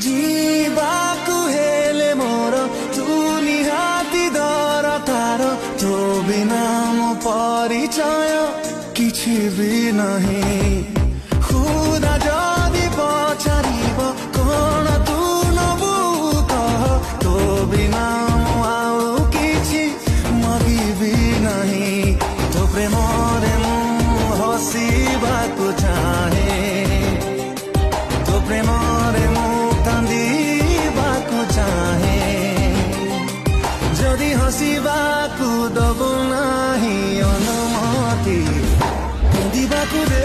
ଯିବାକୁ ହେଲେ ମୋର ତୁ ନିହାତି ଦରକାର ତୋ ବିନା ମୋ ପରିଚୟ କିଛି ବି ନାହିଁ ଖୁଦା ଯଦି ପଚାରିବ କଣ ତୁ ନବୁ କହ ତୋ ବିନା ମୁଁ ଆଉ କିଛି ମଗିବି ନାହିଁ ତୋ ପ୍ରେମରେ ମୁଁ ହସିବାକୁ ଚାହେଁ ତୋ ପ୍ରେମରେ ମୁଁ କାନ୍ଦିବାକୁ ଚାହେଁ ଯଦି ହସିବାକୁ ଦବୁ ନାହିଁ ଅନୁମତି କାନ୍ଦିବାକୁ ଦେ